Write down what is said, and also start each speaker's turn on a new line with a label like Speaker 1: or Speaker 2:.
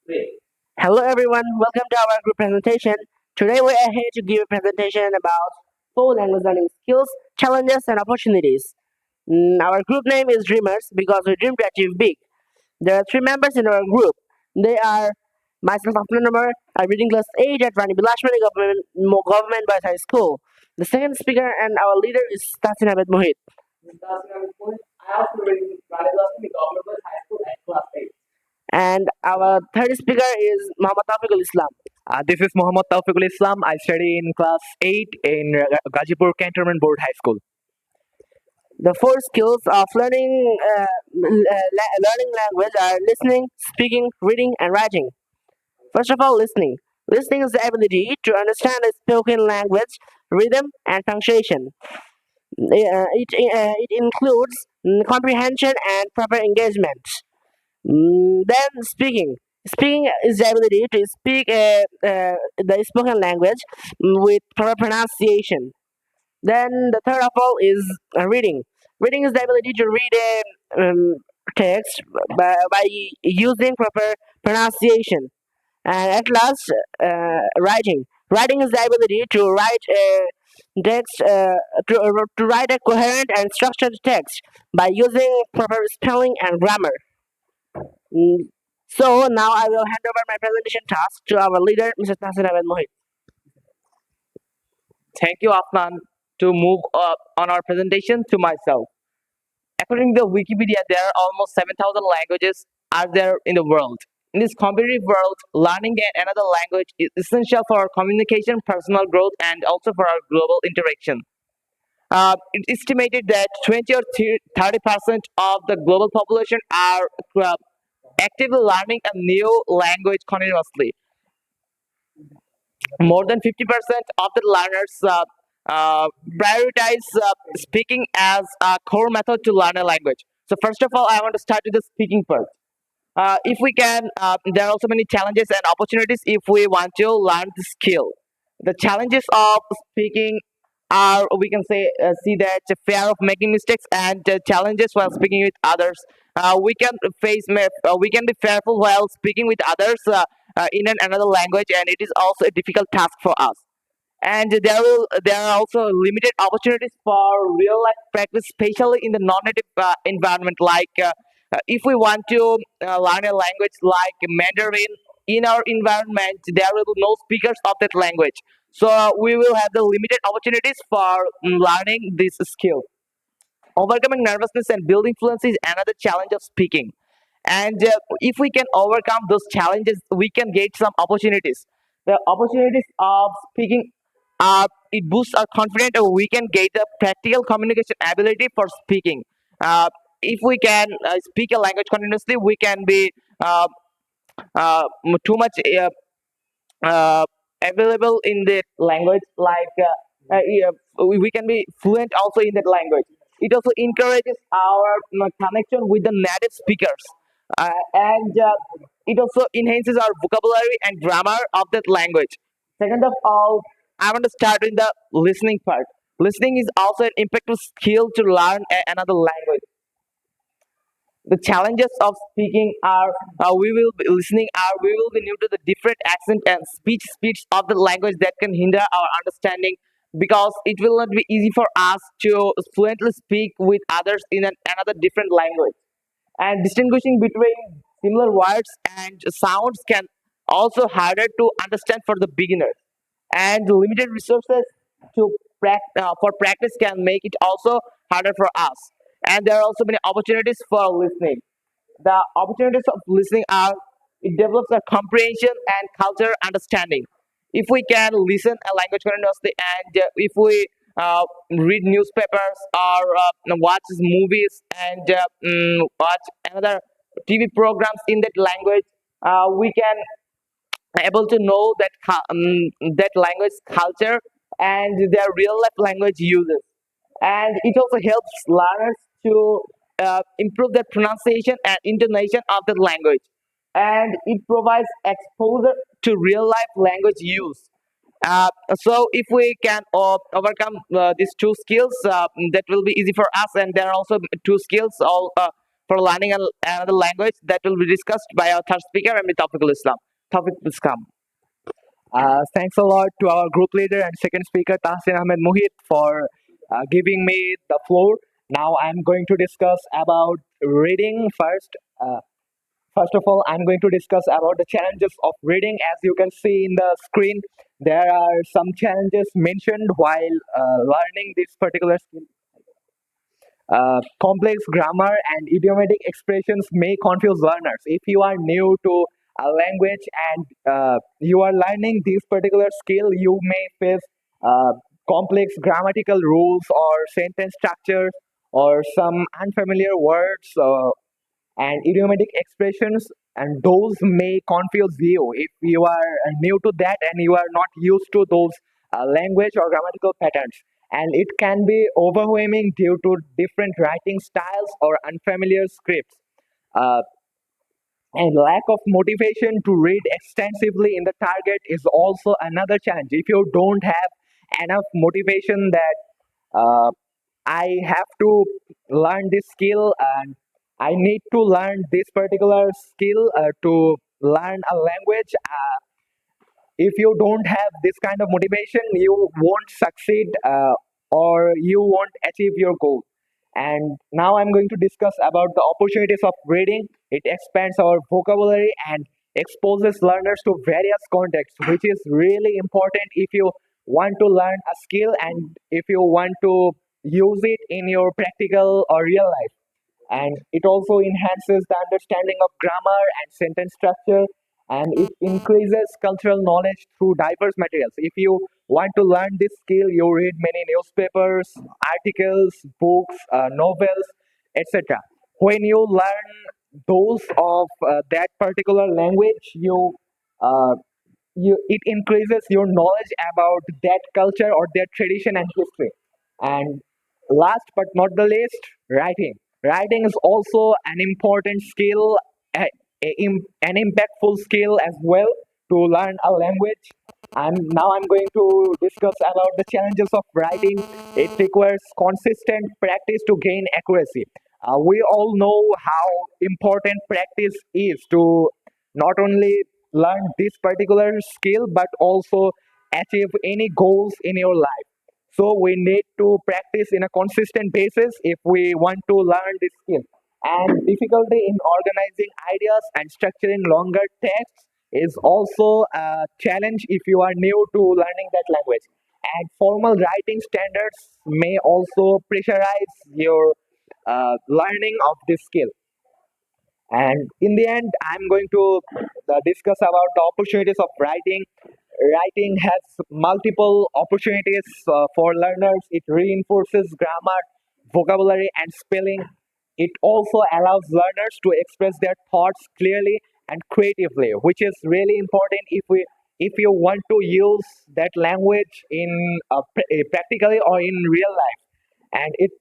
Speaker 1: Hello everyone, welcome to our group presentation. Today we are here to give a presentation about full language learning skills, challenges and opportunities. Our group name is Dreamers because we dream to achieve big. There are three members in our group. They are myself, Afnan Umar, I'm reading class 8 at Rani Bilashmani Government Boys High School. The second speaker and our leader is Tasin Ahmed Mohit. And our third speaker is Muhammad Tafiqul Islam.
Speaker 2: This is Muhammad Taufiqul Islam. I study in class 8 in Gazipur Cantonment Board High School.
Speaker 1: The four skills of learning language are listening, speaking, reading, and writing. First of all, listening. Listening is the ability to understand a spoken language, rhythm, and punctuation. It includes comprehension and proper engagement. Then speaking. Speaking is the ability to speak the spoken language with proper pronunciation. Then the third of all is reading. Reading is the ability to read a text by using proper pronunciation. And at last, writing. Writing is the ability to write a text to write a coherent and structured text by using proper spelling and grammar. Mm, So now I will hand over my presentation task to our leader, Mr. Tahsin Ahmed Mohit.
Speaker 2: Thank you, Afnan, to move up on our presentation to myself. According to Wikipedia, there are almost 7,000 languages are there in the world. In this competitive world, learning another language is essential for our communication, personal growth, and also for our global interaction. It's estimated that 20 or 30% of the global population are actively learning a new language continuously. More than 50% of the learners prioritize speaking as a core method to learn a language. So first of all, I want to start with the speaking part. If we can, there are also many challenges and opportunities if we want to learn the skill. The challenges of speaking are, we can say, see that fear of making mistakes and challenges while speaking with others. We can be fearful while speaking with others in another language, and it is also a difficult task for us. And there are also limited opportunities for real life practice, especially in the non-native environment. If we want to learn a language like Mandarin in our environment, there will be no speakers of that language. So we will have the limited opportunities for learning this skill. Overcoming nervousness and building fluency is another challenge of speaking. And if we can overcome those challenges, we can get some opportunities. The opportunities of speaking it boosts our confidence, and we can get the practical communication ability for speaking. If we can speak a language continuously, we can be uh, too much uh, available in that language. Yeah, we can be fluent also in that language. It also encourages our connection with the native speakers, and it also enhances our vocabulary and grammar of that language. Second of all, I want to start in the listening part. Listening is also an impactful skill to learn another language. The challenges of speaking are we will be new to the different accent and speech speeds of the language that can hinder our understanding, because it will not be easy for us to fluently speak with others in another different language, and distinguishing between similar words and sounds can also harder to understand for the beginners, and the limited resources for practice can make it also harder for us. And there are also many opportunities for listening. The opportunities of listening are it develops a comprehension and culture understanding. If we can listen a language continuously, and if we read newspapers or watch movies and watch another TV programs in that language, we can able to know that language culture and their real life language uses, and it also helps learners to improve their pronunciation and intonation of the language, and it provides exposure to real life language use. So if we can overcome these two skills, that will be easy for us. And there are also two skills for learning another language that will be discussed by our third speaker, and Tawfiqul Islam. Tawfiq, please come. Thanks a lot to our group leader and second speaker, Tahsin Ahmed Muhit, for giving me the floor. Now I'm going to discuss about reading first. First of all, I'm going to discuss about the challenges of reading. As you can see in the screen, there are some challenges mentioned while learning this particular skill. Complex grammar and idiomatic expressions may confuse learners. If you are new to a language and you are learning this particular skill, you may face complex grammatical rules or sentence structures or some unfamiliar words and idiomatic expressions, and those may confuse you if you are new to that and you are not used to those language or grammatical patterns, and it can be overwhelming due to different writing styles or unfamiliar scripts. Uh, and lack of motivation to read extensively in the target is also another challenge. If you don't have enough motivation that uh, I have to learn this skill and I need to learn this particular skill to learn a language. If you don't have this kind of motivation, you won't succeed or you won't achieve your goal. And now I'm going to discuss about the opportunities of reading. It expands our vocabulary and exposes learners to various contexts, which is really important if you want to learn a skill and if you want to use it in your practical or real life. And it also enhances the understanding of grammar and sentence structure, and it increases cultural knowledge through diverse materials. If you want to learn this skill, you read many newspapers, articles, books, novels, etc. When you learn those of that particular language, uh, it increases your knowledge about that culture or their tradition and history. And last but not the least, writing is also an important skill, an impactful skill as well to learn a language. I'm going to discuss about the challenges of writing. It requires consistent practice to gain accuracy. We all know how important practice is to not only learn this particular skill but also achieve any goals in your life. So we need to practice in a consistent basis if we want to learn this skill. And difficulty in organizing ideas and structuring longer texts is also a challenge if you are new to learning that language. And formal writing standards may also pressurize your learning of this skill. And in the end, I'm going to discuss about the opportunities of writing. Writing has multiple opportunities for learners. It reinforces grammar, vocabulary, and spelling. It also allows learners to express their thoughts clearly and creatively, which is really important if you want to use that language in practically or in real life. And it